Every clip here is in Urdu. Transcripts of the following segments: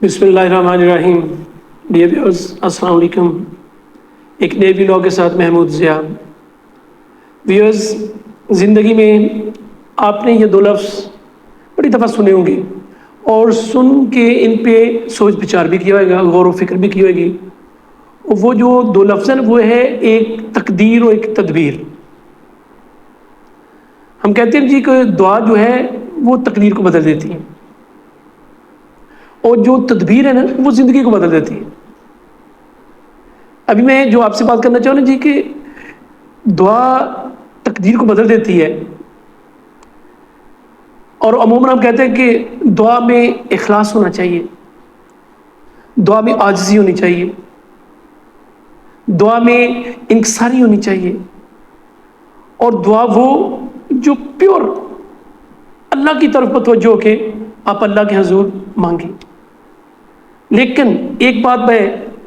بسم اللہ الرحمن الرحیم۔ ڈیئر ویورز، السلام علیکم۔ ایک نئے ویلاگ کے ساتھ محمود ضیاء۔ ویورز، زندگی میں آپ نے یہ دو لفظ بڑی دفعہ سنے ہوں گے اور سن کے ان پہ سوچ بچار بھی کیا ہوئے گا، غور و فکر بھی کی ہوئے گی۔ وہ جو دو لفظ ہیں وہ ہے ایک تقدیر اور ایک تدبیر۔ ہم کہتے ہیں جی کہ دعا جو ہے وہ تقدیر کو بدل دیتی ہے، اور جو تدبیر ہے نا وہ زندگی کو بدل دیتی ہے۔ ابھی میں جو آپ سے بات کرنا چاہوں نا جی کہ دعا تقدیر کو بدل دیتی ہے، اور عموماً ہم کہتے ہیں کہ دعا میں اخلاص ہونا چاہیے، دعا میں عاجزی ہونی چاہیے، دعا میں انکساری ہونی چاہیے، اور دعا وہ جو پیور اللہ کی طرف متوجہ ہو کے آپ اللہ کے حضور مانگیں۔ لیکن ایک بات میں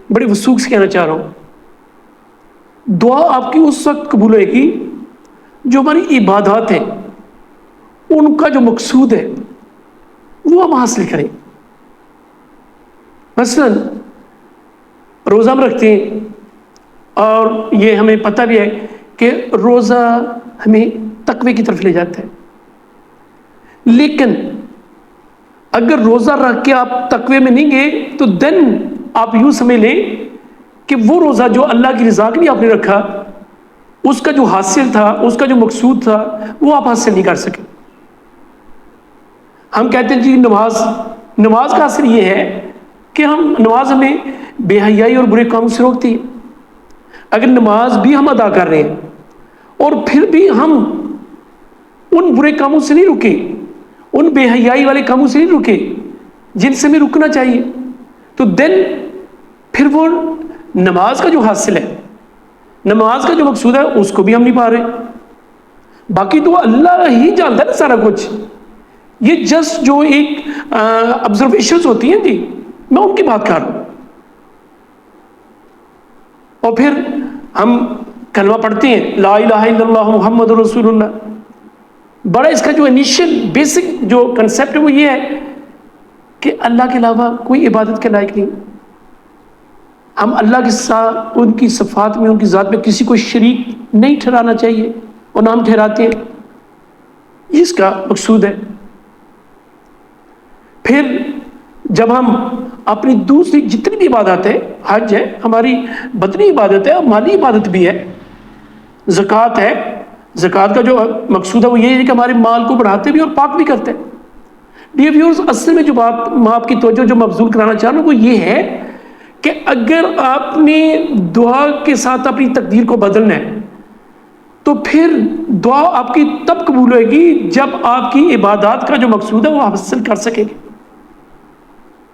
بڑی وثوق سے کہنا چاہ رہا ہوں، دعا آپ کی اس وقت قبول ہوئے گی جو ہماری عبادات ہیں ان کا جو مقصود ہے وہ ہم حاصل کریں۔ مثلا روزہ ہم رکھتے ہیں اور یہ ہمیں پتہ بھی ہے کہ روزہ ہمیں تقوی کی طرف لے جاتا ہے، لیکن اگر روزہ رکھ کے آپ تقوی میں نہیں گئے تو دن آپ یوں سمجھ لیں کہ وہ روزہ جو اللہ کی رضا کے لیے آپ نے رکھا اس کا جو حاصل تھا، اس کا جو مقصود تھا وہ آپ حاصل نہیں کر سکے۔ ہم کہتے ہیں جی نماز کا اثر یہ ہے کہ نماز ہمیں بے حیائی اور برے کاموں سے روکتی ہے۔ اگر نماز بھی ہم ادا کر رہے ہیں اور پھر بھی ہم ان برے کاموں سے نہیں رکے، ان بے حیائی والے کاموں سے نہیں رکے جن سے ہمیں رکنا چاہیے، تو دن پھر وہ نماز کا جو حاصل ہے، نماز کا جو مقصود ہے اس کو بھی ہم نہیں پا رہے۔ باقی تو اللہ ہی جانتا ہے نا سارا کچھ، یہ جسٹ جو ایک آبزرویشنز ہوتی ہیں جی، میں ان کی بات کر رہا ہوں۔ اور پھر ہم کلمہ پڑھتے ہیں لا الہ الا اللہ محمد رسول اللہ۔ بڑا اس کا جو انیشل بیسک جو کنسیپٹ ہے وہ یہ ہے کہ اللہ کے علاوہ کوئی عبادت کے لائق نہیں۔ ہم اللہ کے ساتھ ان کی صفات میں، ان کی ذات میں کسی کو شریک نہیں ٹھہرانا چاہیے، اور نام ٹھہراتے ہیں، یہ اس کا مقصود ہے۔ پھر جب ہم اپنی دوسری جتنی بھی عبادت ہے، حج ہے، ہماری بدنی عبادت ہے، مالی عبادت بھی ہے، زکوٰۃ ہے، زکوٰۃ کا جو مقصود ہے وہ یہ ہے کہ ہمارے مال کو بڑھاتے بھی اور پاک بھی کرتے ہیں۔ ڈیئر ویورز، اصل میں جو بات میں آپ کی توجہ جو مبذول کرانا چاہ رہا ہوں وہ یہ ہے کہ اگر آپ نے دعا کے ساتھ اپنی تقدیر کو بدلنا ہے تو پھر دعا آپ کی تب قبول ہوئے گی جب آپ کی عبادات کا جو مقصود ہے وہ حاصل کر سکے گی۔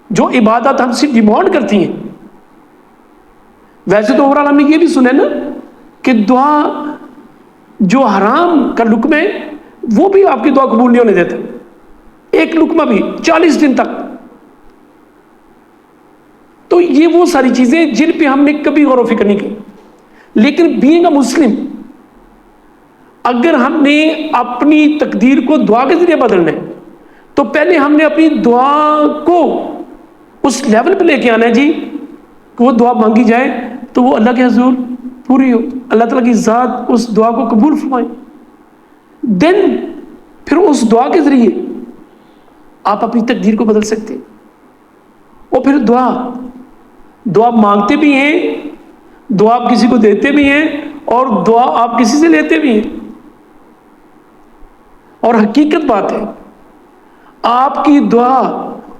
جو عبادات ہم سے ڈیمانڈ کرتی ہیں، ویسے تو اوورال ہم نے یہ بھی سنا ہے نا کہ دعا جو حرام کا لقمہ ہے وہ بھی آپ کی دعا قبول نہیں ہونے دیتا، ایک لقمہ بھی 40 دن تک۔ تو یہ وہ ساری چیزیں جن پہ ہم نے کبھی غور و فکر نہیں کی۔ لیکن بینگ اے مسلم، اگر ہم نے اپنی تقدیر کو دعا کے ذریعے بدلنا ہے تو پہلے ہم نے اپنی دعا کو اس لیول پہ لے کے آنا ہے جی کہ وہ دعا مانگی جائے تو وہ اللہ کے حضور پوری ہو، اللہ تعالیٰ کی ذات اس دعا کو قبول فرمائے۔ دن پھر اس دعا کے ذریعے آپ اپنی تقدیر کو بدل سکتے ہیں۔ اور پھر دعا مانگتے بھی ہیں، دعا آپ کسی کو دیتے بھی ہیں، اور دعا آپ کسی سے لیتے بھی ہیں۔ اور حقیقت بات ہے آپ کی دعا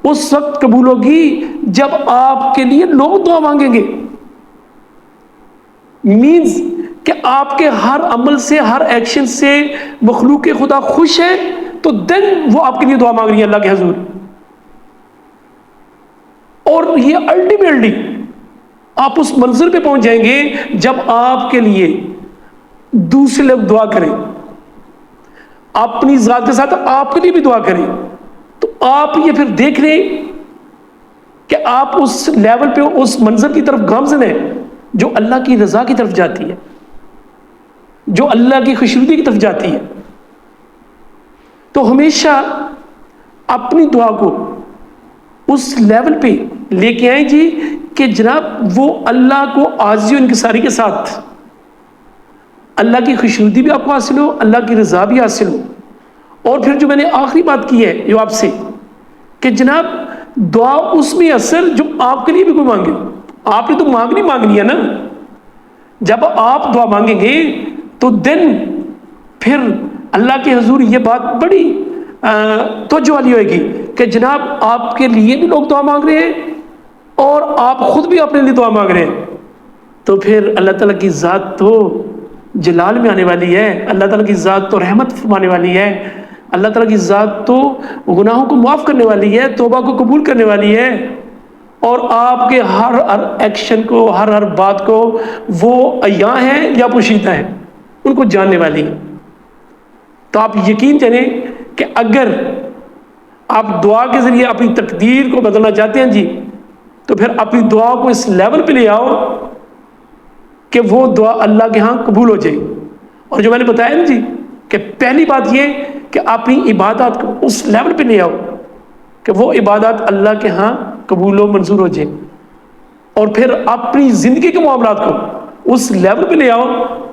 اس وقت قبول ہوگی جب آپ کے لیے لوگ دعا مانگیں گے۔ مینز کہ آپ کے ہر عمل سے، ہر ایکشن سے مخلوق خدا خوش ہے تو دن وہ آپ کے لیے دعا مانگ رہی ہے اللہ کے حضور۔ اور یہ الٹیمیٹلی آپ اس منظر پہ پہنچ جائیں گے جب آپ کے لیے دوسرے لوگ دعا کریں، اپنی ذات کے ساتھ آپ کے لیے بھی دعا کریں، تو آپ یہ پھر دیکھ رہے ہیں کہ آپ اس لیول پہ، اس منظر کی طرف گامزن ہیں جو اللہ کی رضا کی طرف جاتی ہے، جو اللہ کی خوشنودی کی طرف جاتی ہے۔ تو ہمیشہ اپنی دعا کو اس لیول پہ لے کے آئیں جی کہ جناب وہ اللہ کو عاجزی و انکساری کے ساتھ اللہ کی خوشنودی بھی آپ کو حاصل ہو، اللہ کی رضا بھی حاصل ہو. اور پھر جو میں نے آخری بات کی ہے جو آپ سے کہ جناب دعا اس میں اثر جو آپ کے لیے بھی کوئی مانگے. آپ نے تو مانگنی ہے نا. جب آپ دعا مانگیں گے تو دن پھر اللہ کے حضور یہ بات بڑی توجہ والی ہوئے گی کہ جناب آپ کے لیے بھی لوگ دعا مانگ رہے ہیں اور آپ خود بھی اپنے لیے دعا مانگ رہے ہیں. تو پھر اللہ تعالیٰ کی ذات تو جلال میں آنے والی ہے، اللہ تعالیٰ کی ذات تو رحمت فرمانے والی ہے، اللہ تعالیٰ کی ذات تو گناہوں کو معاف کرنے والی ہے، توبہ کو قبول کرنے والی ہے، اور آپ کے ہر ایکشن کو، ہر بات کو وہ عیاں ہیں یا پوشیدہ ہیں ان کو جاننے والی ہے. تو آپ یقین جانیں کہ اگر آپ دعا کے ذریعے اپنی تقدیر کو بدلنا چاہتے ہیں جی تو پھر اپنی دعا کو اس لیول پہ لے آؤ کہ وہ دعا اللہ کے ہاں قبول ہو جائے. اور جو میں نے بتایا نا جی کہ پہلی بات یہ کہ اپنی عبادات کو اس لیول پہ لے آؤ کہ وہ عبادات اللہ کے ہاں قبول و منظور ہو جائے، اور پھر اپنی زندگی کے معاملات کو اس لیول پہ لے آؤ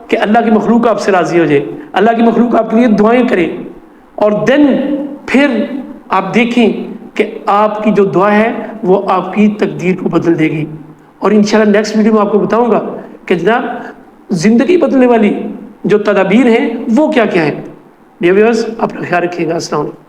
کہ اللہ کی مخلوق آپ سے راضی ہو جائے، اللہ کی مخلوق آپ کے لیے دعائیں کرے، اور دن پھر آپ دیکھیں کہ آپ کی جو دعا ہے وہ آپ کی تقدیر کو بدل دے گی. اور انشاءاللہ نیکسٹ ویڈیو میں آپ کو بتاؤں گا کہ جناب زندگی بدلنے والی جو تدابیر ہیں وہ کیا کیا ہیں. ڈیئر ویورز اپنا خیال رکھیے گا. السلام علیکم.